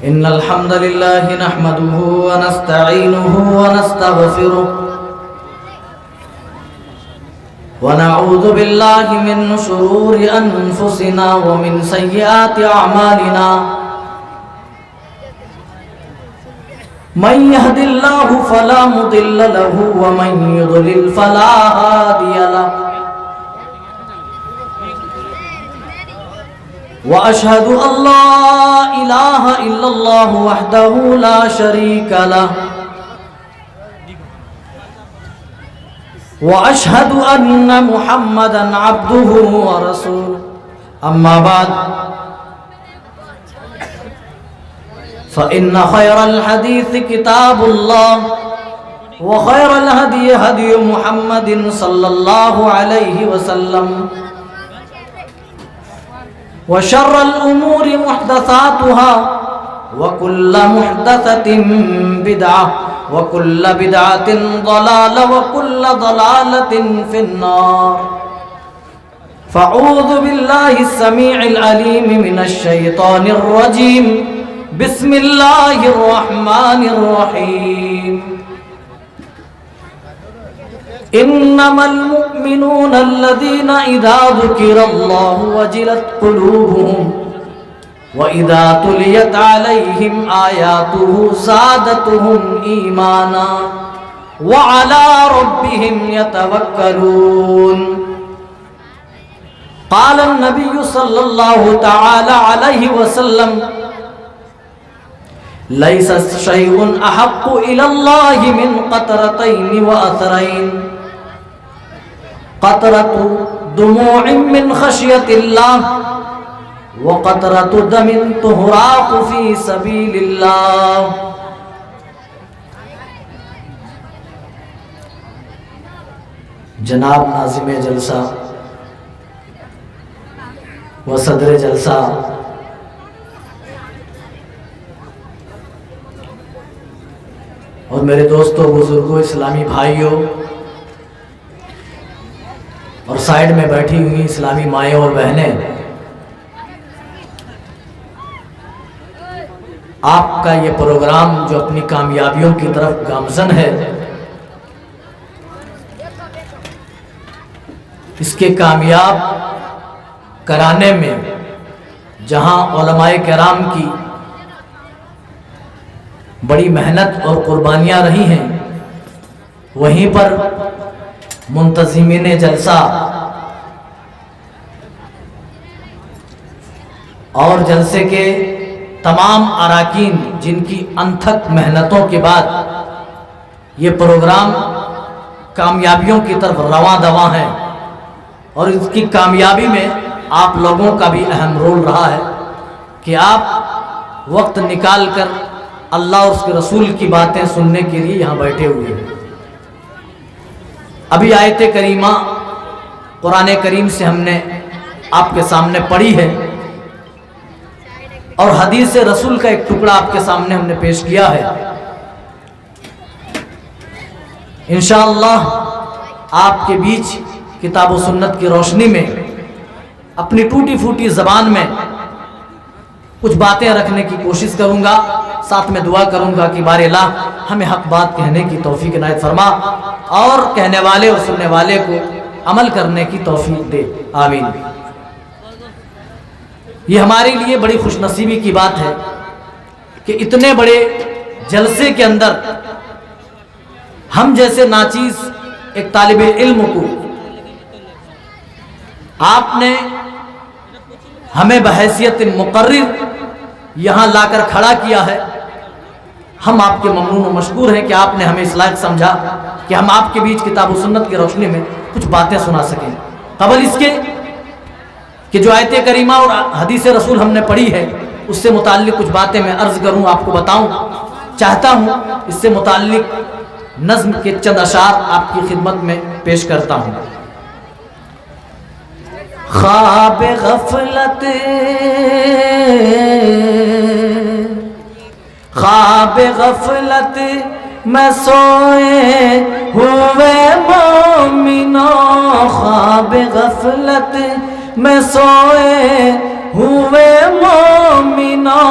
إن الحمد لله نحمده ونستعينه ونستغفره ونعوذ بالله من شرور أنفسنا ومن سيئات أعمالنا من يهد الله فلا مضل له ومن يضلل فلا هادي له وأشهد أن لا إله إلا الله وحده لا شريك له وأشهد أن محمدا عبده ورسوله أما بعد فإن خير الحديث كتاب الله وخير الهدي هدي محمد صلى الله عليه وسلم وشر الأمور محدثاتها وكل محدثة بدعة وكل بدعة ضلالة وكل ضلالة في النار فأعوذ بالله السميع العليم من الشيطان الرجيم بسم الله الرحمن الرحيم إنما المؤمنون الذين إذا ذكر الله وجلت قلوبهم وإذا تليت عليهم آياته زادتهم إيمانا وعلى ربهم يتوكلون قال النبي صلى الله تعالى عليه وسلم ليس شيء أحق إلى الله من قطرتين وأثرين قطرة دموع من خشية الله وقطرة دم تهراق في سبيل الله جناب ناظم جلسہ و صدر جلسہ اور میرے دوستوں بزرگوں اسلامی بھائیوں اور سائیڈ میں بیٹھی ہوئی اسلامی مائیں اور بہنیں، آپ کا یہ پروگرام جو اپنی کامیابیوں کی طرف گامزن ہے، اس کے کامیاب کرانے میں جہاں علماء کرام کی بڑی محنت اور قربانیاں رہی ہیں، وہیں پر منتظمین جلسہ اور جلسے کے تمام اراکین جن کی انتھک محنتوں کے بعد یہ پروگرام کامیابیوں کی طرف رواں دواں ہے، اور اس کی کامیابی میں آپ لوگوں کا بھی اہم رول رہا ہے کہ آپ وقت نکال کر اللہ اور اس کے رسول کی باتیں سننے کے لیے یہاں بیٹھے ہوئے ہیں۔ ابھی آیت کریمہ قرآن کریم سے ہم نے آپ کے سامنے پڑھی ہے، اور حدیث رسول کا ایک ٹکڑا آپ کے سامنے ہم نے پیش کیا ہے۔ انشاءاللہ آپ کے بیچ کتاب و سنت کی روشنی میں اپنی ٹوٹی پھوٹی زبان میں کچھ باتیں رکھنے کی کوشش کروں گا، ساتھ میں دعا کروں گا کہ بارے اللہ ہمیں حق بات کہنے کی توفیق عنایت فرما اور کہنے والے اور سننے والے کو عمل کرنے کی توفیق دے، آمین۔ یہ ہمارے لیے بڑی خوش نصیبی کی بات ہے کہ اتنے بڑے جلسے کے اندر ہم جیسے ناچیز ایک طالب علم کو آپ نے ہمیں بحیثیت مقرر یہاں لا کر کھڑا کیا ہے۔ ہم آپ کے ممنون و مشکور ہیں کہ آپ نے ہمیں اس لائق سمجھا کہ ہم آپ کے بیچ کتاب و سنت کی روشنی میں کچھ باتیں سنا سکیں، قبل اس کے کہ جو آیت کریمہ اور حدیث رسول ہم نے پڑھی ہے اس سے متعلق کچھ باتیں میں عرض کروں، آپ کو بتاؤں چاہتا ہوں۔ اس سے متعلق نظم کے چند اشعار آپ کی خدمت میں پیش کرتا ہوں۔ خواب غفلت خواب غفلت میں سوئے ہوئے مومنوں، خواب غفلت میں سوئے ہوئے مومنوں،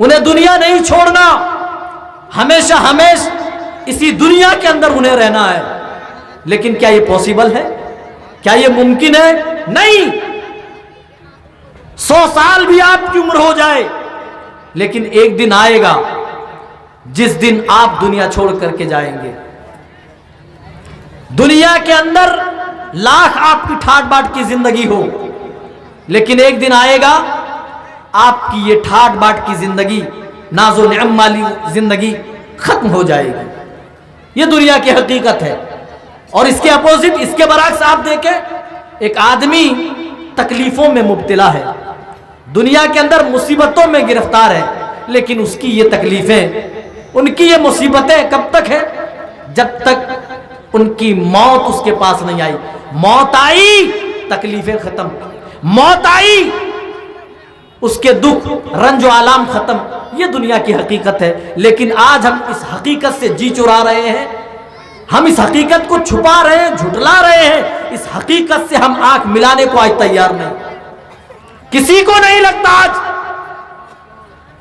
انہیں دنیا نہیں چھوڑنا، ہمیشہ ہمیشہ اسی دنیا کے اندر انہیں رہنا ہے۔ لیکن کیا یہ پاسبل ہے؟ کیا یہ ممکن ہے؟ نہیں۔ 100 سال بھی آپ کی عمر ہو جائے، لیکن ایک دن آئے گا جس دن آپ دنیا چھوڑ کر کے جائیں گے۔ دنیا کے اندر لاکھ آپ کی ٹھاٹ باٹ کی زندگی ہو، لیکن ایک دن آئے گا آپ کی یہ ٹھاٹ باٹ کی زندگی، ناز و نعم والی زندگی ختم ہو جائے گی۔ یہ دنیا کی حقیقت ہے۔ اور اس کے اپوزٹ، اس کے برعکس آپ دیکھیں، ایک آدمی تکلیفوں میں مبتلا ہے، دنیا کے اندر مصیبتوں میں گرفتار ہے، لیکن اس کی یہ تکلیفیں، ان کی یہ مصیبتیں کب تک ہیں؟ جب تک ان کی موت اس کے پاس نہیں آئی۔ موت آئی، تکلیفیں ختم، موت آئی، اس کے دکھ رنج و آلام ختم۔ یہ دنیا کی حقیقت ہے۔ لیکن آج ہم اس حقیقت سے جی چرا رہے ہیں، ہم اس حقیقت کو چھپا رہے ہیں، جھٹلا رہے ہیں۔ اس حقیقت سے ہم آنکھ ملانے کو آج تیار نہیں۔ کسی کو نہیں لگتا آج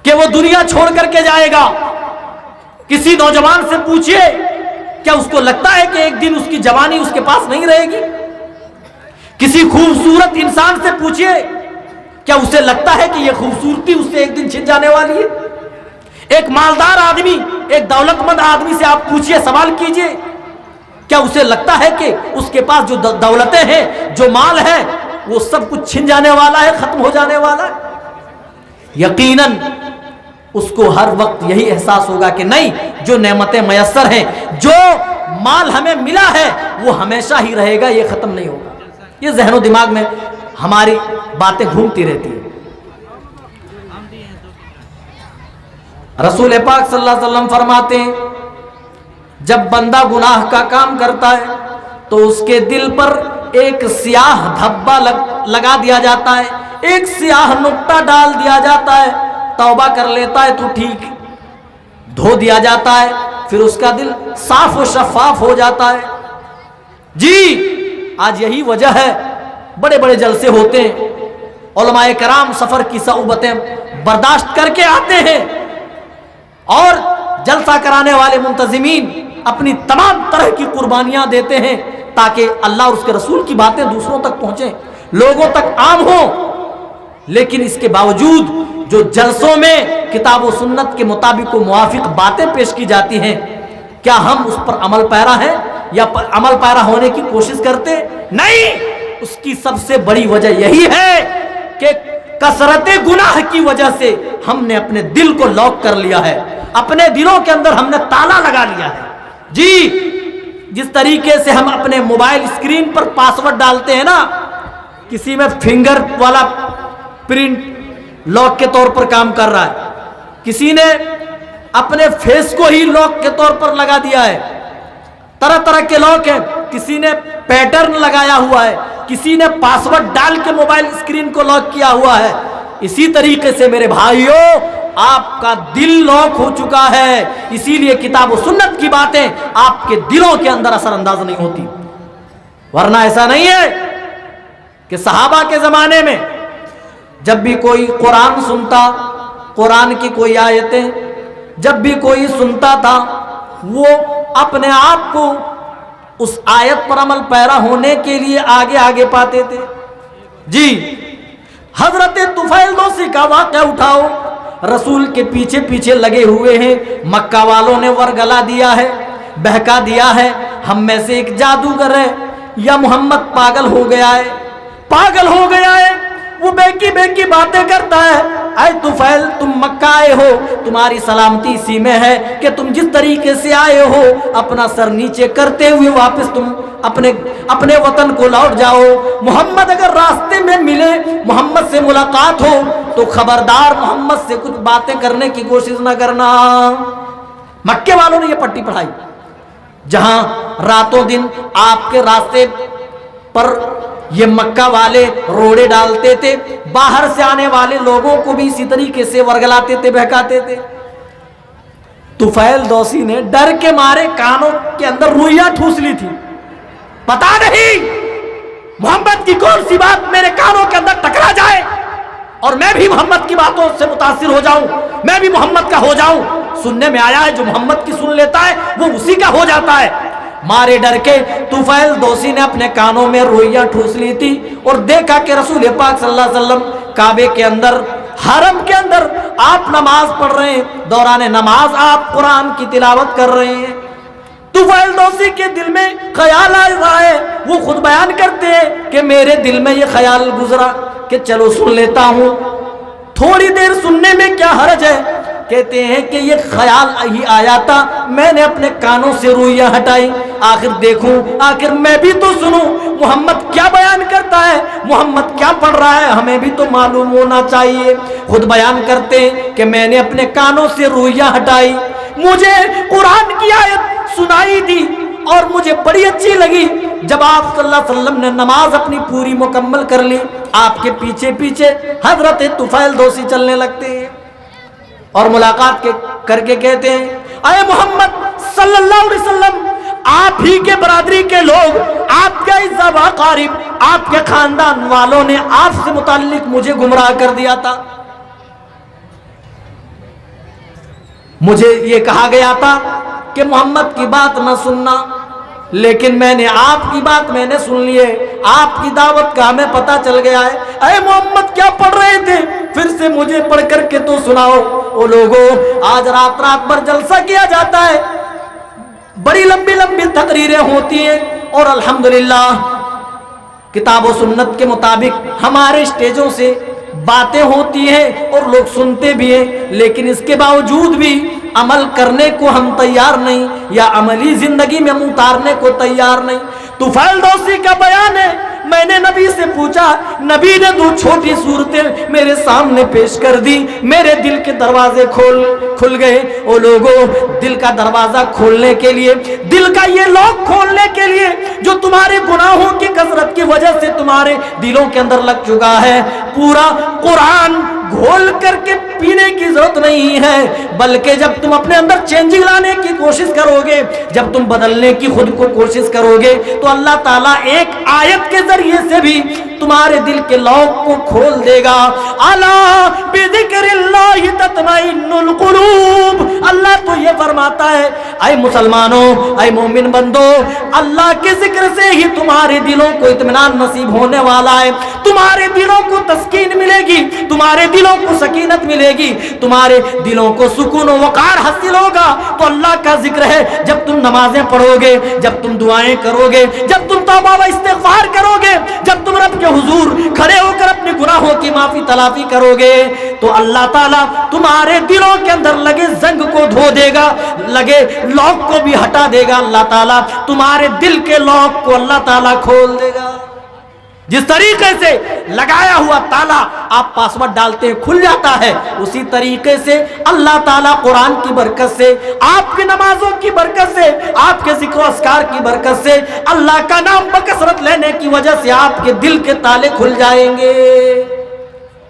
کہ وہ دنیا چھوڑ کر کے جائے گا۔ کسی نوجوان سے پوچھئے، کیا اس کو لگتا ہے کہ ایک دن اس کی جوانی اس کے پاس نہیں رہے گی؟ کسی خوبصورت انسان سے پوچھئے، کیا اسے لگتا ہے کہ یہ خوبصورتی اس سے ایک دن چھن جانے والی ہے؟ ایک مالدار آدمی، ایک دولت مند آدمی سے آپ پوچھئے، سوال کیجئے، کیا اسے لگتا ہے کہ اس کے پاس جو دولتیں ہیں، جو مال ہے، وہ سب کچھ چھن جانے والا ہے، ختم ہو جانے والا ہے؟ یقیناً اس کو ہر وقت یہی احساس ہوگا کہ نہیں، جو نعمتیں میسر ہیں، جو مال ہمیں ملا ہے، وہ ہمیشہ ہی رہے گا، یہ ختم نہیں ہوگا۔ یہ ذہن و دماغ میں ہماری باتیں گھومتی رہتی ہیں۔ رسول پاک صلی اللہ علیہ وسلم فرماتے ہیں، جب بندہ گناہ کا کام کرتا ہے تو اس کے دل پر ایک سیاہ دھبا لگا دیا جاتا ہے، ایک سیاہ نقطہ ڈال دیا جاتا ہے۔ توبہ کر لیتا ہے تو ٹھیک، دھو دیا جاتا ہے، پھر اس کا دل صاف و شفاف ہو جاتا ہے۔ جی آج یہی وجہ ہے، بڑے بڑے جلسے ہوتے ہیں، علماء کرام سفر کی صعوبتیں برداشت کر کے آتے ہیں، اور جلسہ کرانے والے منتظمین اپنی تمام طرح کی قربانیاں دیتے ہیں تاکہ اللہ اور اس کے رسول کی باتیں دوسروں تک پہنچیں، لوگوں تک عام ہوں۔ لیکن اس کے باوجود جو جلسوں میں کتاب و سنت کے مطابق و موافق باتیں پیش کی جاتی ہیں، کیا ہم اس پر عمل پیرا ہیں یا عمل پیرا ہونے کی کوشش کرتے؟ نہیں۔ اس کی سب سے بڑی وجہ یہی ہے کہ کثرت گناہ کی وجہ سے ہم نے اپنے دل کو لاک کر لیا ہے، اپنے دلوں کے اندر ہم نے تالا لگا لیا ہے۔ جی جس طریقے سے ہم اپنے موبائل اسکرین پر پاسورڈ ڈالتے ہیں نا، کسی میں فنگر والا پرنٹ لاک کے طور پر کام کر رہا ہے، کسی نے اپنے فیس کو ہی لاک کے طور پر لگا دیا ہے، طرح طرح کے لاک ہیں، کسی نے پیٹرن لگایا ہوا ہے، کسی نے پاسورڈ ڈال کے موبائل اسکرین کو لاک کیا ہوا ہے۔ اسی طریقے سے میرے بھائیوں، آپ کا دل لاک ہو چکا ہے، اسی لیے کتاب و سنت کی باتیں آپ کے دلوں کے اندر اثر انداز نہیں ہوتی۔ ورنہ ایسا نہیں ہے کہ صحابہ کے زمانے میں جب بھی کوئی قرآن سنتا، قرآن کی کوئی آیتیں جب بھی کوئی سنتا تھا، وہ اپنے آپ کو اس آیت پر عمل پیرا ہونے کے لیے آگے آگے پاتے تھے۔ جی حضرت طفیل دوسی کا واقعہ اٹھاؤ، رسول کے پیچھے پیچھے لگے ہوئے ہیں، مکہ والوں نے ورگلا دیا ہے، بہکا دیا ہے، ہم میں سے ایک جادوگر ہے، یا محمد پاگل ہو گیا ہے، پاگل ہو گیا ہے، وہ بیکی بیکی باتیں کرتا ہے۔ اے طفیل، تم مکہ آئے ہو، تمہاری سلامتی اسی میں ہے کہ تم جس طریقے سے آئے ہو اپنا سر نیچے کرتے ہوئے واپس تم اپنے وطن کو لوٹ جاؤ۔ محمد اگر راستے میں ملے، محمد سے ملاقات ہو تو خبردار محمد سے کچھ باتیں کرنے کی کوشش نہ کرنا۔ مکے والوں نے یہ پٹی پڑھائی، جہاں راتوں دن آپ کے راستے پر یہ مکہ والے روڑے ڈالتے تھے، باہر سے آنے والے لوگوں کو بھی اسی طریقے سے ورگلاتے تھے، بہکاتے تھے۔ طفیل دوسی نے ڈر کے مارے کانوں کے اندر روئیاں ٹھوس لی تھی، پتا نہیں محمد کی کون سی بات میرے کانوں کے اندر ٹکرا جائے، اور میں بھی محمد کی باتوں سے متاثر ہو جاؤں، میں بھی محمد کا ہو جاؤں۔ سننے میں آیا ہے جو محمد کی سن لیتا ہے وہ اسی کا ہو جاتا ہے۔ مارے ڈر کے طفیل دوسی نے اپنے کانوں میں روئیاں ٹھوس لی تھی اور دیکھا کہ رسول پاک صلی اللہ علیہ وسلم کعبے کے اندر، حرم کے اندر آپ نماز پڑھ رہے ہیں، دوران نماز آپ قرآن کی تلاوت کر رہے ہیں۔ طفیل دوسی کے دل میں خیال آ رہا ہے، وہ خود بیان کرتے ہیں کہ میرے دل میں یہ خیال گزرا کہ چلو سن لیتا ہوں، تھوڑی دیر سننے میں کیا حرج ہے۔ کہتے ہیں کہ یہ خیال ہی آیا تھا، میں نے اپنے کانوں سے روئیاں ہٹائی، آخر دیکھوں، آخر میں بھی تو سنوں محمد کیا بیان کرتا ہے، محمد کیا پڑھ رہا ہے، ہمیں بھی تو معلوم ہونا چاہیے۔ خود بیان کرتے ہیں کہ میں نے اپنے کانوں سے روئیاں ہٹائی، مجھے قرآن کی آیت سنائی دی اور مجھے بڑی اچھی لگی۔ جب آپ صلی اللہ علیہ وسلم نے نماز اپنی پوری مکمل کر لی، آپ کے پیچھے پیچھے حضرت طفیل دوسی چلنے لگتے ہیں اور ملاقات کر کے کہتے ہیں، اے محمد صلی اللہ علیہ وسلم، آپ ہی کے برادری کے لوگ، آپ کے اعزا و اقارب، آپ کے خاندان والوں نے آپ سے متعلق مجھے گمراہ کر دیا تھا۔ مجھے یہ کہا گیا تھا کہ محمد کی بات نہ سننا، لیکن میں نے آپ کی بات میں نے سن لی ہے، آپ کی دعوت کا ہمیں پتہ چل گیا ہے۔ اے محمد کیا پڑھ رہے تھے، پھر سے مجھے پڑھ کر کے تو سناؤ۔ او لوگوں، آج رات بھر جلسہ کیا جاتا ہے، بڑی لمبی لمبی تقریریں ہوتی ہیں اور الحمدللہ کتاب و سنت کے مطابق ہمارے اسٹیجوں سے باتیں ہوتی ہیں اور لوگ سنتے بھی ہیں، لیکن اس کے باوجود بھی عمل کرنے کو ہم تیار نہیں، یا عملی زندگی میں ہم اتارنے کو تیار نہیں۔ طفیل دوسی کا بیان ہے، میں نے نبی سے پوچھا، نبی نے دو چھوٹی صورتیں میرے سامنے پیش کر دی، میرے دل کے دروازے کھل گئے۔ او لوگوں، دل کا دروازہ کھولنے کے لیے، دل کا یہ لاک کھولنے کے لیے جو تمہارے گناہوں کی کثرت کی وجہ سے تمہارے دلوں کے اندر لگ چکا ہے، پورا قرآن گھول کر کے پینے کی ضرورت نہیں ہے، بلکہ جب تم اپنے اندر چینجنگ لانے کی کوشش کرو گے، جب تم بدلنے کی خود کو کوشش کرو گے، تو اللہ تعالیٰ ایک آیت کے ذریعے سے بھی تمہارے دل کے لاک کو کھول دے گا۔ الا بذکر اللہ تطمئن القلوب، اللہ تو یہ فرماتا ہے، اے مسلمانوں، اے مومن بندو، اللہ کے ذکر سے ہی تمہارے دلوں کو اطمینان نصیب ہونے والا ہے، تمہارے دلوں کو تسکین ملے گی، تمہارے دلوں کو سکینت ملے گی، تمہارے دلوں کو سکون و وقار حاصل ہوگا۔ تو اللہ کا ذکر ہے، جب تم نمازیں پڑھو گے، جب تم دعائیں کرو گے، جب تم توبہ و استغفار کرو گے، جب تم رب کے حضور کھڑے ہو کر اپنے گناہوں کی معافی تلافی کرو گے، تو اللہ تعالیٰ تمہارے دلوں کے اندر لگے زنگ کو دھو دے گا، لگے لاک کو بھی ہٹا دے گا۔ اللہ تعالیٰ تمہارے دل کے لاک کو اللہ تعالیٰ کھول دے گا۔ جس طریقے سے لگایا ہوا تالا آپ پاسورڈ ڈالتے ہیں کھل جاتا ہے، اسی طریقے سے اللہ تعالیٰ قرآن کی برکت سے، آپ کی نمازوں کی برکت سے، آپ کے ذکر و اذکار کی برکت سے، اللہ کا نام بکثرت لینے کی وجہ سے آپ کے دل کے تالے کھل جائیں گے۔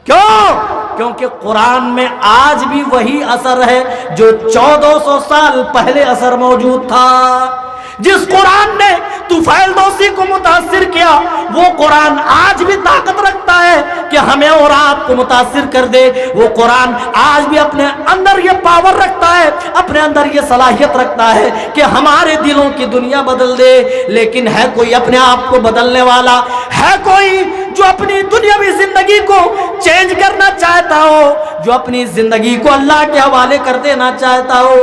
کیوں؟ کیونکہ قرآن میں آج بھی وہی اثر ہے جو 1400 سال پہلے اثر موجود تھا۔ جس قرآن نے طفیل دوسی کو متاثر کیا، وہ قرآن آج بھی طاقت رکھتا ہے کہ ہمیں اور آپ کو متاثر کر دے۔ وہ قرآن آج بھی اپنے اندر یہ پاور رکھتا ہے، اپنے اندر یہ صلاحیت رکھتا ہے کہ ہمارے دلوں کی دنیا بدل دے۔ لیکن ہے کوئی اپنے آپ کو بدلنے والا؟ ہے کوئی جو اپنی دنیاوی زندگی کو چینج کرنا چاہتا ہو، جو اپنی زندگی کو اللہ کے حوالے کر دینا چاہتا ہو؟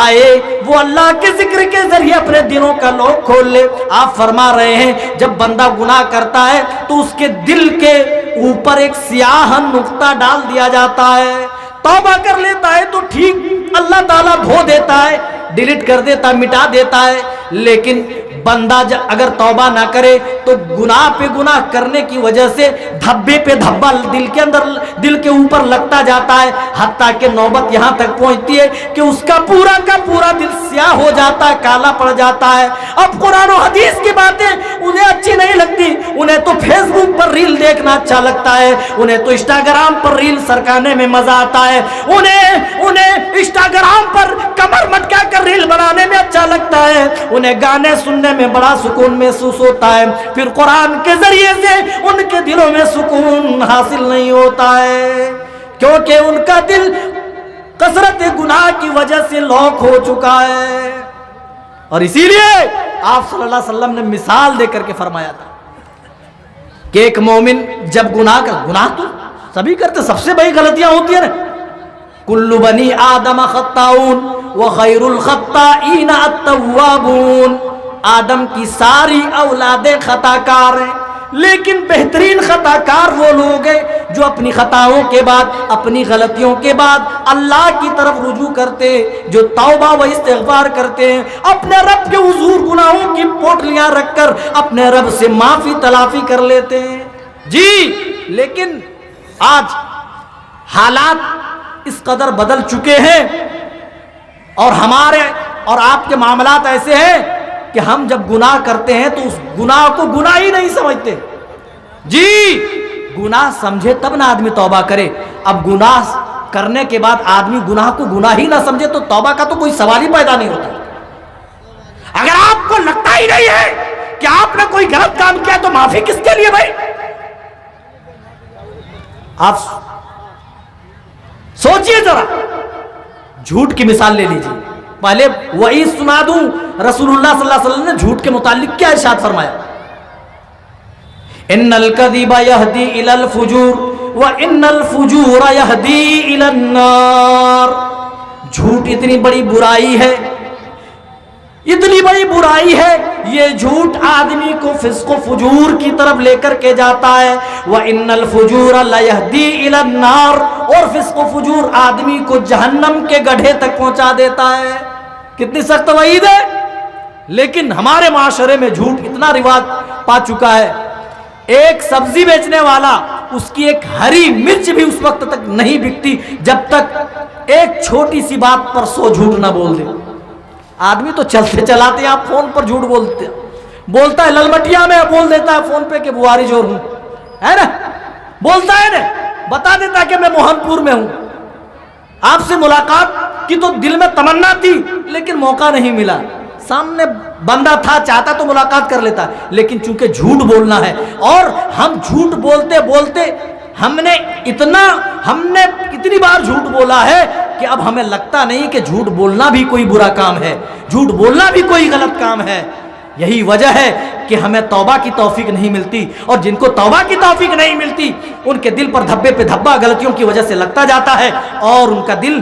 آئے وہ اللہ کے ذکر کے ذریعے اپنے دلوں کا لوک کھول لے۔ آپ فرما رہے ہیں جب بندہ گناہ کرتا ہے تو اس کے دل کے اوپر ایک سیاہ نقطہ ڈال دیا جاتا ہے، توبہ کر لیتا ہے تو ٹھیک، اللہ تعالیٰ دھو دیتا ہے، ڈیلیٹ کر دیتا ہے، مٹا دیتا ہے۔ لیکن بندہ اگر توبہ نہ کرے تو گناہ پہ گناہ کرنے کی وجہ سے دھبے پہ دھبا دل کے اوپر لگتا جاتا ہے، حتیٰ کہ نوبت یہاں تک پہنچتی ہے کہ اس کا پورا دل سیاہ ہو جاتا ہے، کالا پڑ جاتا ہے۔ اب قرآن و حدیث کی باتیں انہیں اچھی نہیں لگتی، انہیں تو فیس بک پر ریل دیکھنا اچھا لگتا ہے، انہیں تو انسٹاگرام پر ریل سرکانے میں مزہ آتا ہے، انہیں انسٹاگرام پر کمر مٹکا کر ریل بنانے میں اچھا لگتا ہے، انہیں گانے سننے میں بڑا سکون محسوس ہوتا ہے، پھر قرآن کے ذریعے سے ان کے دلوں میں سکون حاصل نہیں ہوتا ہے، کیونکہ ان کا دل کثرت گناہ کی وجہ سے لوک ہو چکا ہے۔ اور اسی لیے آپ صلی اللہ علیہ وسلم نے مثال دے کر کے فرمایا تھا کہ ایک مومن جب گناہ تو سبھی کرتے، سب سے بڑی غلطیاں ہوتی ہیں نا، کل بنی آدم خطاؤن وخیر الخطائین التوابون، آدم کی ساری اولادیں خطا کار ہیں، لیکن بہترین خطا کار وہ لوگ ہیں جو اپنی خطاؤں کے بعد، اپنی غلطیوں کے بعد اللہ کی طرف رجوع کرتے ہیں، جو توبہ و استغفار کرتے ہیں، اپنے رب کے حضور گناہوں کی پوٹلیاں رکھ کر اپنے رب سے معافی تلافی کر لیتے ہیں۔ جی لیکن آج حالات اس قدر بدل چکے ہیں اور ہمارے اور آپ کے معاملات ایسے ہیں کہ ہم جب گناہ کرتے ہیں تو اس گناہ کو گناہ ہی نہیں سمجھتے۔ جی گناہ سمجھے تب نہ آدمی توبہ کرے، اب گناہ کرنے کے بعد آدمی گناہ کو گناہ ہی نہ سمجھے تو توبہ کا تو کوئی سوال ہی پیدا نہیں ہوتا۔ اگر آپ کو لگتا ہی نہیں ہے کہ آپ نے کوئی غلط کام کیا تو معافی کس کے لیے بھائی؟ آپ سوچئے ذرا، جھوٹ کی مثال لے لیجیے۔ پہلے وعید سنا دوں، رسول اللہ صلی اللہ علیہ وسلم نے جھوٹ کے متعلق کیا ارشاد فرمایا؟ ان الکذب یہدی الی الفجور وان الفجور یہدی الی النار۔ جھوٹ اتنی بڑی برائی ہے، اتنی بڑی برائی ہے، یہ جھوٹ آدمی کو فسق و فجور کی طرف لے کر کے جاتا ہے۔ وَإِنَّ الْفُجُورَ لَيَهْدِي إِلَى النَّارِ، اور فسق و فجور آدمی کو جہنم کے گڑھے تک پہنچا دیتا ہے۔ کتنی سخت وعید ہے، لیکن ہمارے معاشرے میں جھوٹ اتنا رواج پا چکا ہے، ایک سبزی بیچنے والا اس کی ایک ہری مرچ بھی اس وقت تک نہیں بکتی جب تک ایک چھوٹی سی بات پر 100 جھوٹ نہ بول دے۔ آدمی تو چلتے چلاتے ہیں، آپ فون پر جھوٹ بولتے ہیں، بولتا ہے للمٹیا میں، بول دیتا ہے فون پہ کہ بواری جوڑ ہوں، ہے نا، بولتا ہے نا، بتا دیتا ہے کہ میں موہن پور میں ہوں۔ آپ سے ملاقات کی تو دل میں تمنا تھی لیکن موقع نہیں ملا، سامنے بندہ تھا چاہتا تو ملاقات کر لیتا، لیکن چونکہ جھوٹ بولنا ہے، اور ہم جھوٹ بولتے بولتے ہم نے اتنی بار جھوٹ بولا ہے کہ اب ہمیں لگتا نہیں کہ جھوٹ بولنا بھی کوئی برا کام ہے، جھوٹ بولنا بھی کوئی غلط کام ہے۔ یہی وجہ ہے کہ ہمیں توبہ کی توفیق نہیں ملتی، اور جن کو توبہ کی توفیق نہیں ملتی ان کے دل پر دھبے پہ دھبا غلطیوں کی وجہ سے لگتا جاتا ہے اور ان کا دل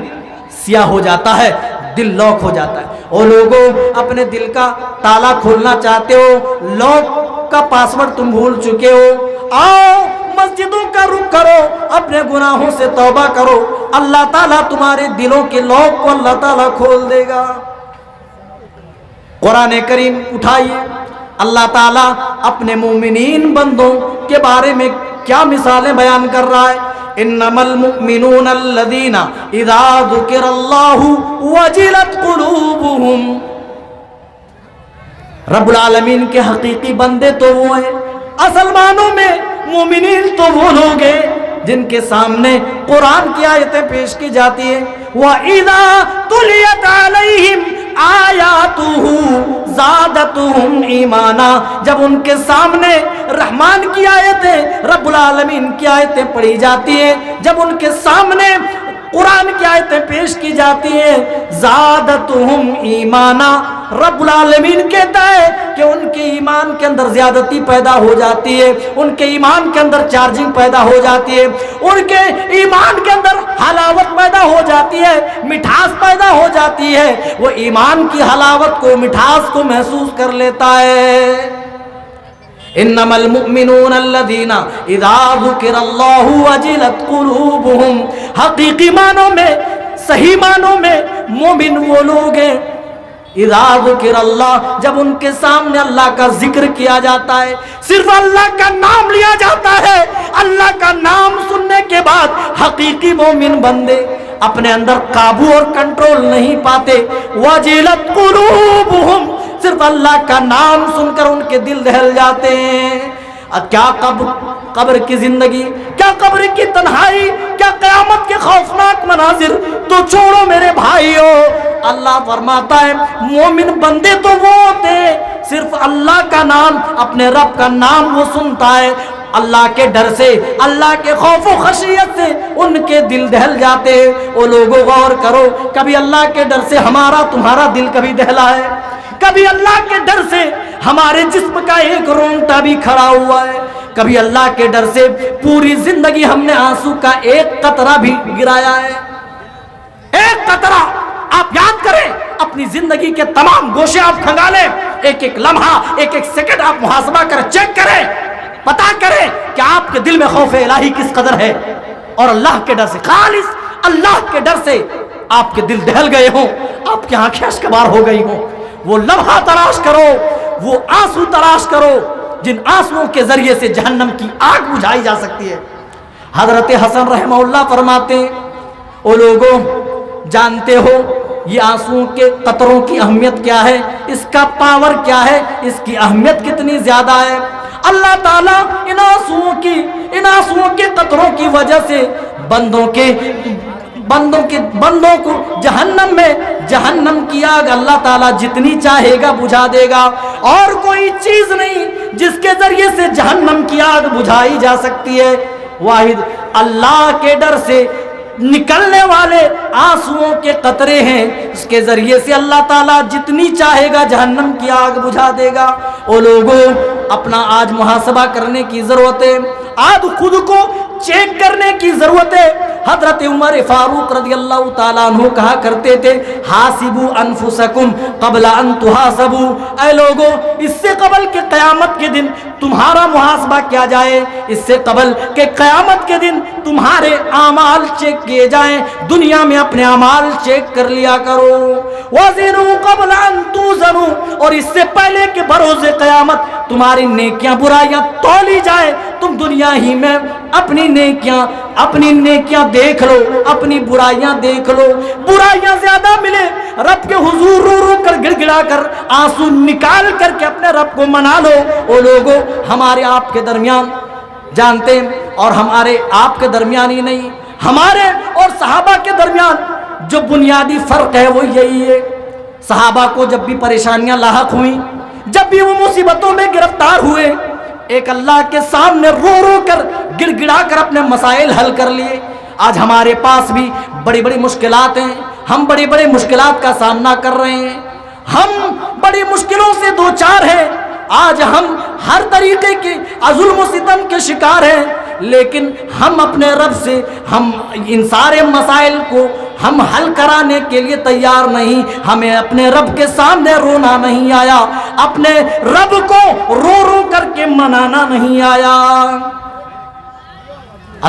سیاہ ہو جاتا ہے، دل لاک ہو جاتا ہے۔ اور لوگوں، اپنے دل کا تالا کھولنا چاہتے ہو، لاک کا پاسورڈ تم بھول چکے ہو، آؤ مسجدوں کا رخ کرو، اپنے گناہوں سے توبہ کرو، اللہ تعالیٰ تمہارے دلوں کے لاک کو اللہ تعالیٰ کھول دے گا۔ قرآن کریم اٹھائیے، اللہ تعالیٰ اپنے مومنین بندوں کے بارے میں کیا مثالیں بیان کر رہا ہے؟ انما المؤمنون الذین اذا ذکر اللہ وجلت قلوبہم۔ رب العالمین کے حقیقی بندے تو وہ ہیں، اصل معنوں میں مومنین تو وہ لوگ ہیں جن کے سامنے قرآن کی آیتیں پیش کی جاتی ہیں۔ وَإِذَا تُلِيَتْ عَلَيْهِمْ آیاتُهُ زَادَتْهُمْ ایمانا، جب ان کے سامنے رحمان کی آیتیں، رب العالمین کی آیتیں پڑھی جاتی ہیں، جب ان کے سامنے قرآن کی آیتیں پیش کی جاتی ہیں، زادتہم ایمانا، رب العالمین کہتا ہے کہ ان کے ایمان کے اندر زیادتی پیدا ہو جاتی ہے، ان کے ایمان کے اندر چارجنگ پیدا ہو جاتی ہے، ان کے ایمان کے اندر حلاوت پیدا ہو جاتی ہے، مٹھاس پیدا ہو جاتی ہے، وہ ایمان کی حلاوت کو، مٹھاس کو محسوس کر لیتا ہے۔ انما المؤمنون الذین اذا ذکر اللہ وجلت قلوبہم، حقیقی معنوں میں، صحیح معنوں میں مومن وہ لوگ ہیں اذا ذکر اللہ، جب ان کے سامنے اللہ کا ذکر کیا جاتا ہے، صرف اللہ کا نام لیا جاتا ہے، اللہ کا نام سننے کے بعد حقیقی مومن بندے اپنے اندر قابو اور کنٹرول نہیں پاتے۔ وجلت قلوبہم، صرف اللہ کا نام سن کر ان کے دل دہل جاتے ہیں۔ کیا قبر کی زندگی، کیا قبر کی تنہائی، کیا قیامت کے خوفناک مناظر، تو چھوڑو میرے بھائیو، اللہ اللہ فرماتا ہے مومن بندے تو وہ ہوتے ہیں صرف اللہ کا نام، اپنے رب کا نام وہ سنتا ہے، اللہ کے ڈر سے، اللہ کے خوف و خشیت سے ان کے دل دہل جاتے ہیں۔ وہ لوگوں غور کرو، کبھی اللہ کے ڈر سے ہمارا تمہارا دل کبھی دہلا ہے؟ کبھی اللہ کے ڈر سے ہمارے جسم کا ایک رونگٹا بھی کھڑا ہوا ہے؟ کبھی اللہ کے ڈر سے پوری زندگی ہم نے آنسو کا ایک قطرہ بھی گرایا ہے؟ ایک قطرہ آپ یاد کریں، اپنی زندگی کے تمام گوشے آپ کھنگالیں، ایک ایک لمحہ، ایک ایک سیکنڈ آپ محاسبہ کریں، چیک کریں، پتا کریں کہ آپ کے دل میں خوف الہی کس قدر ہے، اور اللہ کے ڈر سے، خالص اللہ کے ڈر سے آپ کے دل دہل گئے ہوں، آپ کی آنکھیں اشکبار ہو گئی ہوں۔ وہ لمحہ تلاش کرو، وہ آنسو تلاش کرو جن آنسوؤں کے ذریعے سے جہنم کی آگ بجھائی جا سکتی ہے۔ حضرت حسن رحمہ اللہ فرماتے ہیں او لوگوں جانتے ہو یہ آنسوؤں کے قطروں کی اہمیت کیا ہے، اس کا پاور کیا ہے، اس کی اہمیت کتنی زیادہ ہے؟ اللہ تعالیٰ ان آنسوؤں کے قطروں کی وجہ سے بندوں کو جہنم کی آگ اللہ تعالیٰ جتنی چاہے گا بجھا دے گا، اور کوئی چیز نہیں جس کے ذریعے سے جہنم کی آگ بجھائی جا سکتی ہے، واحد اللہ کے ڈر سے نکلنے والے آنسوؤں کے قطرے ہیں، اس کے ذریعے سے اللہ تعالیٰ جتنی چاہے گا جہنم کی آگ بجھا دے گا۔ او لوگوں اپنا آج محاسبہ کرنے کی ضرورت ہے، آج خود کو چیک کرنے کی ضرورت ہے۔ حضرت عمر فاروق رضی اللہ تعالیٰ عنہ کہا کرتے تھے حاسبوا انفسکم قبل ان تحاسبوا، اے لوگوں اس سے قبل کہ قیامت کے دن تمہارا محاسبہ کیا جائے، اس سے قبل کہ قیامت کے دن تمہارے اعمال چیک کیے جائیں، دنیا میں اپنے اعمال چیک کر لیا کرو۔ وزنوا قبل ان توزنوا، اور اس سے پہلے کہ بروز قیامت تمہاری نیکیاں برائیاں تولی جائے، تم دنیا ہی میں اپنی نیکیاں دیکھ لو، اپنی برائیاں دیکھ لو، برائیاں زیادہ ملے رب کے حضور رو رو کر گڑ گڑا کر آنسو نکال کر کے اپنے رب کو منا لو۔ وہ لوگوں ہمارے آپ کے درمیان جانتے ہیں، اور ہمارے آپ کے درمیان ہی نہیں، ہمارے اور صحابہ کے درمیان جو بنیادی فرق ہے وہ یہی ہے، صحابہ کو جب بھی پریشانیاں لاحق ہوئیں، جب بھی وہ مصیبتوں میں گرفتار ہوئے، ایک اللہ کے سامنے رو رو کر گڑ گڑا کر اپنے مسائل حل کر لیے۔ آج ہمارے پاس بھی بڑی بڑی مشکلات ہیں، ہم بڑی بڑی مشکلات کا سامنا کر رہے ہیں، ہم بڑی مشکلوں سے دوچار ہیں، آج ہم ہر طریقے کے ظلم و ستم کے شکار ہیں، لیکن ہم اپنے رب سے ہم ان سارے مسائل کو ہم حل کرانے کے لیے تیار نہیں۔ ہمیں اپنے رب کے سامنے رونا نہیں آیا، اپنے رب کو رو رو کر کے منانا نہیں آیا۔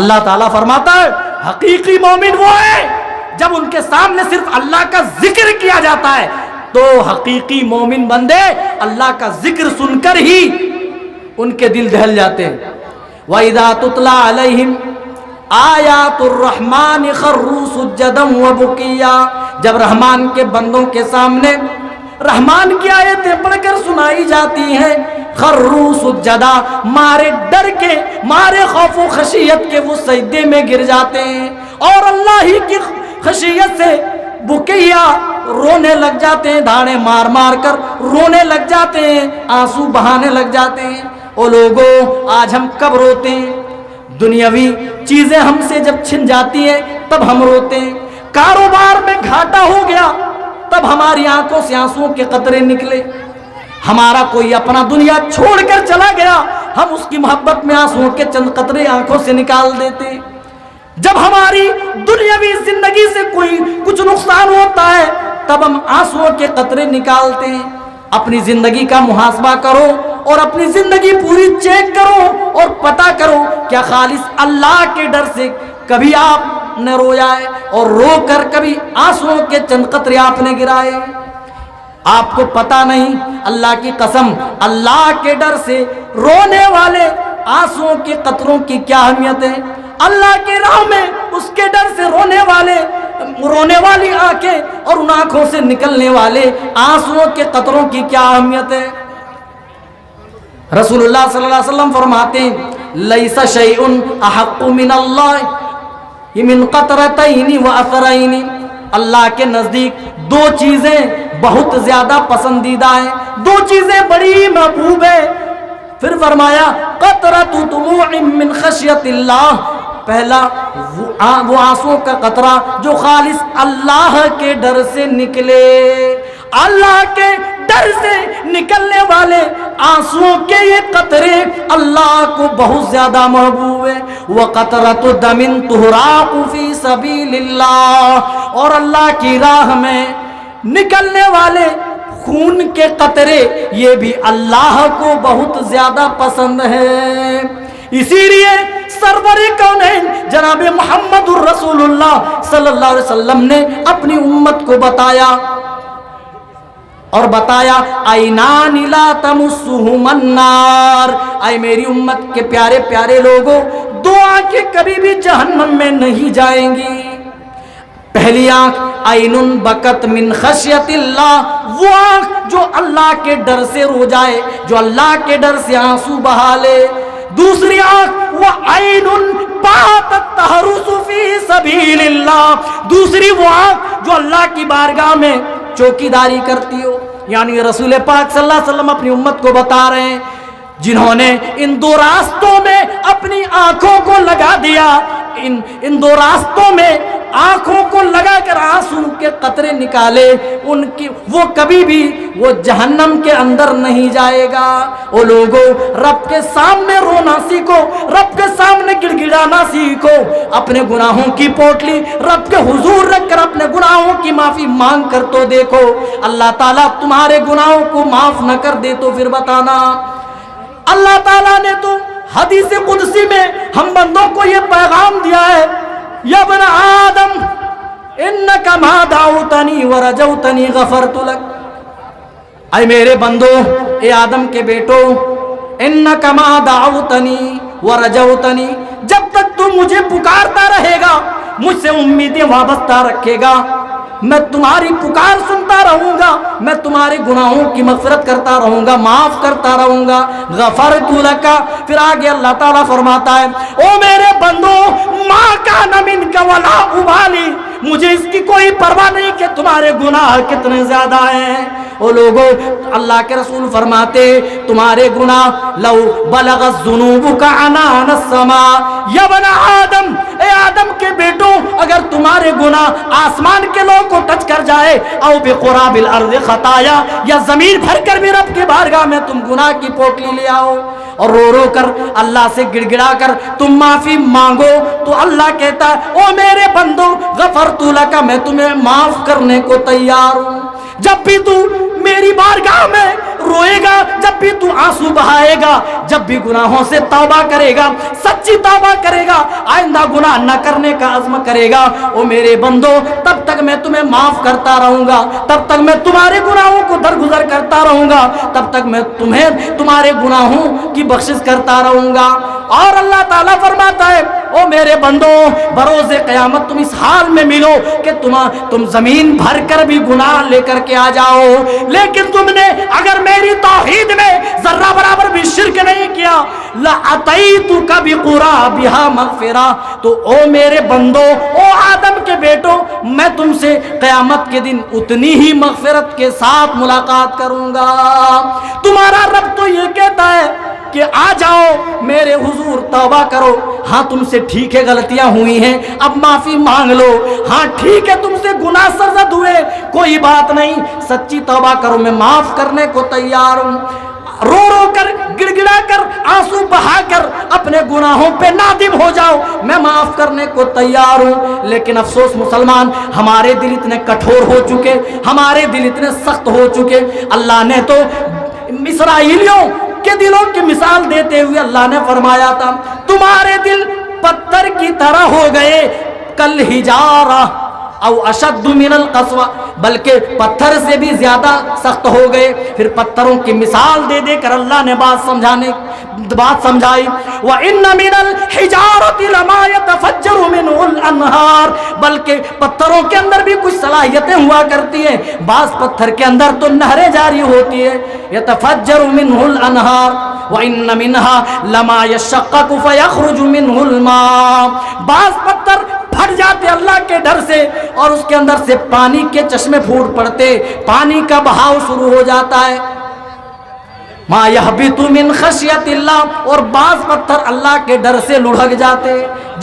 اللہ تعالیٰ فرماتا ہے حقیقی مومن وہ ہے جب ان کے سامنے صرف اللہ کا ذکر کیا جاتا ہے تو حقیقی مومن بندے اللہ کا ذکر سن کر ہی ان کے دل دہل جاتے ہیں۔ وَإِذَا تُتْلَى عَلَيْهِمْ آیات الرحمن خروا سجدا وبکیا، جب رحمان کے بندوں کے سامنے رحمان کی آیتیں پڑھ کر سنائی جاتی ہیں، خروا سجدا، مارے ڈر کے، مارے خوف و خشیت کے وہ سجدے میں گر جاتے ہیں، اور اللہ ہی کی خشیت سے بکیا، رونے لگ جاتے ہیں، دھاڑے مار مار کر رونے لگ جاتے ہیں، آنسو بہانے لگ جاتے ہیں۔ او لوگوں آج ہم کب روتے ہیں؟ دنیاوی چیزیں ہم سے جب چھن جاتی ہیں تب ہم روتے ہیں، کاروبار میں گھاٹا ہو گیا تب ہماری آنکھوں سے آنسوؤں کے قطرے نکلے، ہمارا کوئی اپنا دنیا چھوڑ کر چلا گیا، ہم اس کی محبت میں آنسوؤں کے چند قطرے آنکھوں سے نکال دیتے ہیں۔ جب ہماری دنیاوی زندگی سے کوئی کچھ نقصان ہوتا ہے تب ہم آنسوؤں کے قطرے نکالتے ہیں۔ اپنی زندگی کا محاسبہ کرو اور اپنی زندگی پوری چیک کرو اور پتہ کرو کیا خالص اللہ کے ڈر سے کبھی آپ نے رویا ہے اور رو کر کبھی آنسوؤں کے چند قطرے آپ نے گرائے؟ آپ کو پتہ نہیں، اللہ کی قسم اللہ کے ڈر سے رونے والے آنسوؤں کے قطروں کی کیا اہمیت ہے، اللہ کے راہ میں اس کے ڈر سے رونے والی آنکھیں اور ان آنکھوں سے نکلنے والے آنسوؤں کے قطروں کی کیا اہمیت ہے۔ رسول اللہ صلی اللہ علیہ وسلم فرماتے ہیں لیس شیء احق من اللہ من قطرتین و اثرین، اللہ کے نزدیک دو چیزیں بہت زیادہ پسندیدہ ہیں، دو چیزیں بڑی محبوب ہیں۔ پھر فرمایا قطرۃ دموع من خشیت اللہ، پہلا وہ آنسوں کا قطرہ جو خالص اللہ کے ڈر سے نکلے، اللہ کے ڈر سے نکلنے والے آنسوں کے یہ قطرے اللہ کو بہت زیادہ محبوب ہے۔ وقطرۃ دم تہراق فی سبیل اللہ، اور اللہ کی راہ میں نکلنے والے خون کے قطرے یہ بھی اللہ کو بہت زیادہ پسند ہے۔ اسی لیے سرور کونین جناب محمد الرسول اللہ صلی اللہ علیہ وسلم نے اپنی امت کو بتایا اور بتایا عینان لا تمسہم النار، اے میری امت کے پیارے پیارے لوگوں، دو آنکھیں کبھی بھی جہنم میں نہیں جائیں گی۔ پہلی آنکھ عین بکت من خشیت اللہ، وہ آنکھ جو اللہ کے ڈر سے رو جائے، جو اللہ کے ڈر سے آنسو بہا لے۔ دوسری آنکھ وہ عین باتت تحرس فی سبیل اللہ، دوسری وہ آنکھ جو اللہ کی بارگاہ میں چوکیداری کرتی ہو۔ یعنی رسول پاک صلی اللہ علیہ وسلم اپنی امت کو بتا رہے ہیں جنہوں نے ان دو راستوں میں اپنی آنکھوں کو لگا دیا، ان دو راستوں میں آنکھوں کو لگا کر آنسو کے قطرے نکالے، ان کی وہ کبھی بھی وہ جہنم کے اندر نہیں جائے گا۔ وہ لوگوں رب کے سامنے رونا سیکھو، رب کے سامنے گڑ گڑانا سیکھو، اپنے گناہوں کی پوٹلی رب کے حضور رکھ کر اپنے گناہوں کی معافی مانگ کر تو دیکھو، اللہ تعالیٰ تمہارے گناہوں کو معاف نہ کر دے تو پھر بتانا۔ اللہ تعالیٰ نے تو حدیث قدسی میں ہم بندوں کو یہ پیغام دیا ہے، یا ابن آدم انک ما دعوتنی ورجوتنی غفرت لک، اے میرے بندو، اے آدم کے بیٹو، انک ما دعوتنی ورجوتنی، جب تک تو مجھے پکارتا رہے گا، مجھ سے امیدیں وابستہ رکھے گا، میں تمہاری پکار سنتا رہوں گا، میں تمہارے گناہوں کی مغفرت کرتا رہوں گا، معاف کرتا رہوں گا، غفرت لک۔ پھر آگے اللہ تعالیٰ فرماتا ہے او میرے بندو ما کان منک ولا ابالی، مجھے اس کی کوئی پرواہ نہیں کہ تمہارے گناہ کتنے زیادہ ہیں۔ او لوگوں، اللہ کے رسول فرماتے تمہارے گناہ لو بلغت ذنوبک عنان السماء، یا بن آدم، اے آدم کے بیٹوں، اگر تمہارے گناہ آسمان کے لوگ کو ٹچ کر جائے، او بقراب الارض خطایا، یا زمین بھر کر بھی رب کے بارگاہ میں تم گناہ کی پوٹلی لے آؤ اور رو رو کر اللہ سے گڑ گڑا کر تم معافی مانگو، تو اللہ کہتا ہے او میرے بندو غفرت لک، میں تمہیں معاف کرنے کو تیار ہوں۔ جب بھی تو میری بارگاہ میں روئے گا، جب بھی تو آنسو بہائے گا، جب بھی گناہوں سے توبہ کرے گا، سچی توبہ کرے گا، آئندہ گناہ نہ کرنے کا عزم کرے گا، او میرے بندو تب تک میں تمہیں معاف کرتا رہوں گا، تب تک میں تمہارے گناہوں کو درگزر کرتا رہوں گا، تب تک میں تمہیں تمہارے گناہوں کی بخشش کرتا رہوں گا۔ اور اللہ تعالیٰ فرماتا ہے او میرے بندو بروز قیامت تم اس حال میں ملو کہ تم زمین بھر کر بھی گناہ لے کر کے آ جاؤ، لیکن تم نے اگر میری توحید میں ذرہ برابر بھی شرک نہیں کیا، لَأَتَيْتُكَ بِقُرَابِهَا مَغْفِرَةً، تو او میرے بندو، او آدم کے بیٹو، میں تم سے قیامت کے دن اتنی ہی مغفرت کے ساتھ ملاقات کروں گا۔ تمہارا رب تو یہ کہتا ہے کہ آ جاؤ میرے حضور توبہ کرو، ہاں تم سے ٹھیک ہے غلطیاں ہوئی ہیں، اب معافی مانگ لو، ہاں ٹھیک ہے تم سے گناہ سرزد ہوئے، کوئی بات نہیں، سچی توبہ کرو، میں معاف کرنے کو تیار ہوں۔ رو رو کر گڑ گڑا کر آنسو بہا کر اپنے گناہوں پہ نادم ہو جاؤ، میں معاف کرنے کو تیار ہوں۔ لیکن افسوس مسلمان، ہمارے دل اتنے کٹھور ہو چکے، ہمارے دل اتنے سخت ہو چکے۔ اللہ نے تو اسرائیلیوں کے دلوں کی مثال دیتے ہوئے اللہ نے فرمایا تھا تمہارے دل پتھر کی طرح ہو گئے، کل حجارہ او اشد من القسوہ، بلکہ پتھر سے بھی زیادہ سخت ہو گئے۔ پھر پتھروں کی مثال دے دے کر اللہ نے بات سمجھائی وَإِنَّ مِنَ الْحِجَارَةِ لَمَا يَتَفَجَّرُ مِنْهُ الْأَنْهَارُ، بلکہ پتھروں کے اندر بھی کچھ صلاحیتیں ہوا کرتی ہیں، بعض پتھر کے اندر تو نہریں جاری ہوتی ہے، يَتَفَجَّرُ مِنْهُ الْأَنْهَارُ وَإِنَّ مِنْهَا لَمَا يَشَّقَّقُ فَيَخْرُجُ مِنْهُ الْمَاءُ، بعض پتھر پھٹ جاتے اللہ کے ڈر سے، اور اس کے اندر سے پانی کے چشمے پھوٹ پڑتے، پانی کا بہاؤ شروع ہو جاتا ہے۔ ما یحبط من خشیت اللہ، اور بعض پتھر اللہ کے ڈر سے لڑھک جاتے۔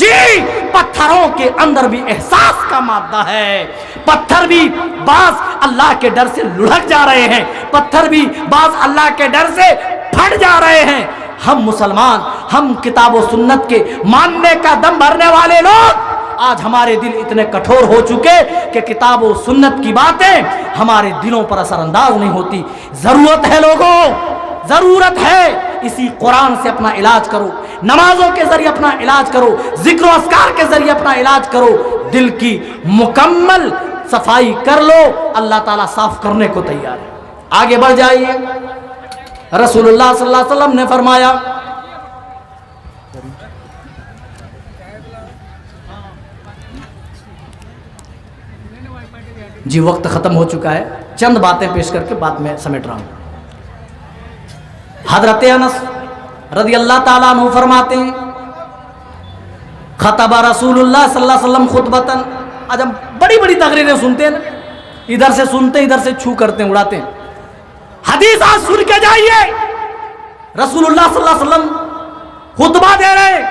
جی پتھروں کے اندر بھی احساس کا مادہ ہے، پتھر بھی بعض اللہ کے ڈر سے لڑھک جا رہے ہیں، پتھر بھی بعض اللہ کے ڈر سے پھٹ جا رہے ہیں۔ ہم مسلمان، ہم کتاب و سنت کے ماننے کا دم بھرنے والے لوگ، آج ہمارے دل اتنے کٹھور ہو چکے کہ کتاب و سنت کی باتیں ہمارے دلوں پر اثر انداز نہیں ہوتی۔ ضرورت ہے لوگوں، ضرورت ہے، اسی قرآن سے اپنا علاج کرو، نمازوں کے ذریعے اپنا علاج کرو، ذکر و اذکار کے ذریعے اپنا علاج کرو، دل کی مکمل صفائی کر لو، اللہ تعالیٰ صاف کرنے کو تیار ہے۔ آگے بڑھ جائیے۔ رسول اللہ صلی اللہ علیہ وسلم نے فرمایا، جی وقت ختم ہو چکا ہے، چند باتیں پیش کر کے بعد میں سمیٹ رہا ہوں۔ حضرت انس رضی اللہ تعالیٰ عنہ فرماتے ہیں، خطب رسول اللہ صلی اللہ علیہ وسلم خطبتاً۔ آج ہم بڑی بڑی تقریریں سنتے ہیں نا، ادھر سے سنتے ہیں، ادھر سے چھو کرتے ہیں، اڑاتے ہیں۔ حدیث آج سن کے جائیے، رسول اللہ صلی اللہ علیہ وسلم خطبہ دے رہے ہیں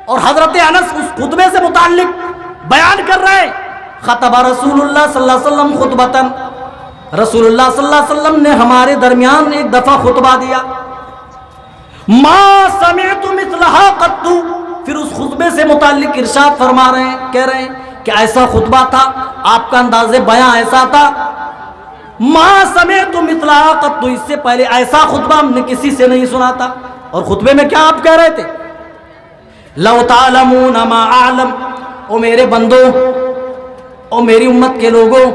اور حضرت انس اس خطبے سے متعلق بیان کر رہے ہیں۔ خطب رسول اللہ صلی اللہ علیہ وسلم خطبتاً، رسول اللہ صلی اللہ علیہ وسلم نے ہمارے درمیان ایک دفعہ خطبہ دیا۔ ما سمعت مثلہا قط، پھر اس خطبے سے متعلق ارشاد فرما رہے ہیں، کہہ رہے ہیں کہ ایسا خطبہ تھا، آپ کا انداز بیاں ایسا تھا۔ ما سمعت مثلہا قط، اس سے پہلے ایسا خطبہ ہم نے کسی سے نہیں سنا تھا۔ اور خطبے میں کیا آپ کہہ رہے تھے؟ لو تعلمون ما اعلم، او میرے بندوں، او میری امت کے لوگوں،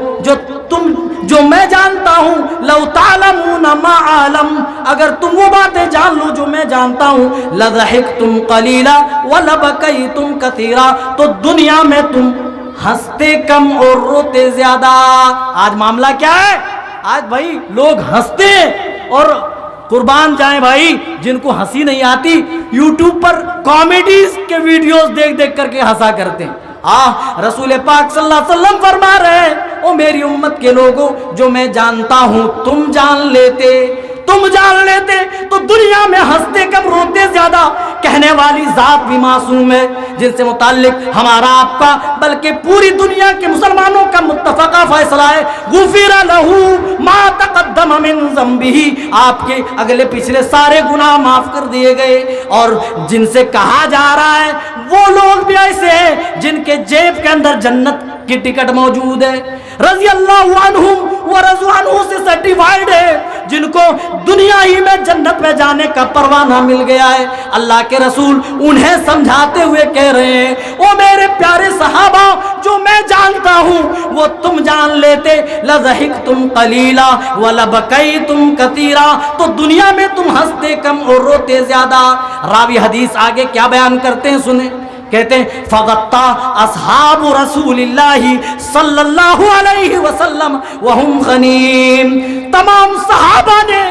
جو میں جانتا ہوں، لو تعلمون ما اعلم، اگر تم وہ باتیں جان لو جو میں جانتا ہوں، لضحکتم قلیلا ولبکیتم کثیرا، تو دنیا میں تم ہنستے کم اور روتے زیادہ۔ آج معاملہ کیا ہے؟ آج بھائی لوگ ہنستے ہیں، اور قربان جائیں بھائی جن کو ہنسی نہیں آتی، یوٹیوب پر کامیڈیز کے ویڈیوز دیکھ دیکھ کر کے ہنسا کرتے ہیں۔ رسول پاک صلی اللہ علیہ وسلم فرما رہے ہیں، او میری امت کے لوگوں، جو میں جانتا ہوں تم جان لیتے تو دنیا میں ہنستے کم روتے زیادہ۔ کہنے والی ذات بھی معصوم ہے، جن سے متعلق ہمارا آپ کا بلکہ پوری دنیا کے مسلمانوں کا متفقہ فیصلہ ہے، غفر لہ ما تقدم من ذنبہ، آپ کے اگلے پچھلے سارے گناہ معاف کر دیے گئے۔ اور جن سے کہا جا رہا ہے وہ لوگ بھی ایسے ہیں جن کے جیب کے اندر جنت کی ٹکٹ موجود ہے، رضی اللہ عنہم ورضوا عنہ سے سرٹیفائیڈ ہے، جن کو دنیا ہی میں جنت میں جانے کا پروانہ مل گیا ہے۔ اللہ کے رسول انہیں سمجھاتے ہوئے کہہ رہے ہیں، او میرے پیارے صحابہ، جو میں جانتا ہوں وہ تم جان لیتے، لضحکتم قلیلا ولبکیتم کثیرا، تو دنیا میں تم ہنستے کم اور روتے زیادہ۔ راوی حدیث آگے کیا بیان کرتے ہیں سنیں، کہتے ہیں فغطا اصحاب رسول اللہ صلی اللہ علیہ وسلم وہم غنیم، تمام صحابہ نے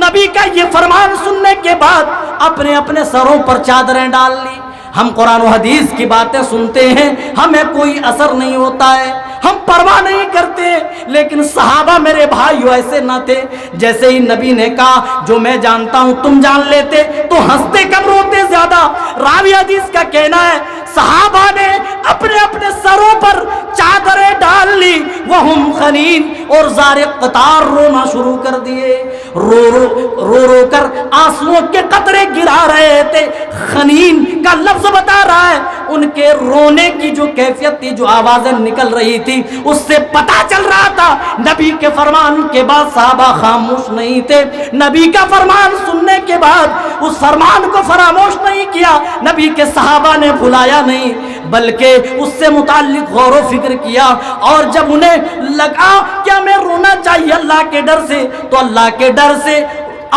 نبی کا یہ فرمان سننے کے بعد اپنے اپنے سروں پر چادریں ڈال لی۔ ہم قرآن و حدیث کی باتیں سنتے ہیں، ہمیں کوئی اثر نہیں ہوتا ہے، ہم پرواہ نہیں کرتے، لیکن صحابہ میرے بھائیو ایسے نہ تھے۔ جیسے ہی نبی نے کہا جو میں جانتا ہوں تم جان لیتے، تو ہنستے کم روتے زیادہ۔ راوی حدیث کا کہنا ہے صحابہ نے اپنے اپنے سروں پر چادریں ڈال لی، وہم خنین، اور زار قطار رونا شروع کر دیے، رو کر آنسوؤں کے قطرے گرا رہے تھے۔ خنین کا لفظ بتا رہا ہے ان کے رونے کی جو کیفیت تھی، جو آوازیں نکل رہی تھی، اس سے پتہ چل رہا تھا نبی کے فرمان کے بعد صحابہ خاموش نہیں تھے۔ نبی کا فرمان سننے کے بعد اس فرمان کو فراموش نہیں کیا، نبی کے صحابہ نے بھلایا نہیں، بلکہ اس سے متعلق غور و فکر کیا۔ اور جب انہیں لگا کہ ہمیں رونا چاہیے اللہ کے ڈر سے، تو اللہ کے ڈر سے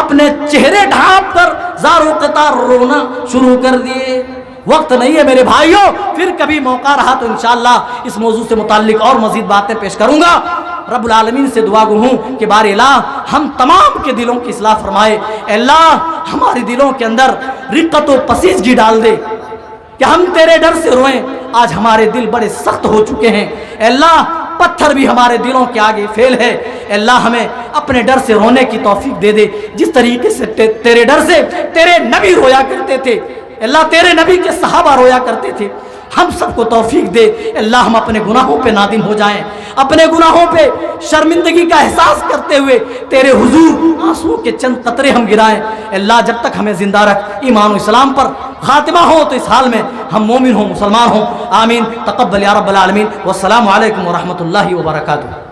اپنے چہرے ڈھانپ کر زار و قطار رونا شروع کر دیے۔ وقت نہیں ہے میرے بھائیوں، پھر کبھی موقع رہا تو انشاءاللہ اس موضوع سے متعلق اور مزید باتیں پیش کروں گا۔ رب العالمین سے دعا گو ہوں کہ بار الہ ہم تمام کے دلوں کی اصلاح فرمائے۔ اے اللہ ہمارے دلوں کے اندر رقت و پسیجگی ڈال دے، کہ کہ ہم تیرے ڈر سے روئیں. آج ہمارے دل بڑے سخت ہو چکے ہیں. اے اللہ پتھر بھی ہمارے دلوں کے آگے فیل ہے. اے اللہ ہمیں اپنے ڈر سے رونے کی توفیق دے دے, جس طریقے سے تیرے ڈر سے تیرے نبی رویا کرتے تھے. اللہ تیرے نبی کے صحابہ رویا کرتے تھے. ہم سب کو توفیق دے. اللہ ہم اپنے گناہوں پہ نادم ہو جائیں, اپنے گناہوں پہ شرمندگی کا احساس کرتے ہوئے تیرے حضور آنسو کے چند قطرے ہم گرائیں. اللہ جب تک ہمیں زندہ رکھ, ایمان و اسلام پر خاتمہ ہو تو اس حال میں ہم مومن ہوں, مسلمان ہوں. آمین. تقبل یا رب العالمین. والسلام علیکم ورحمۃ اللہ وبرکاتہ.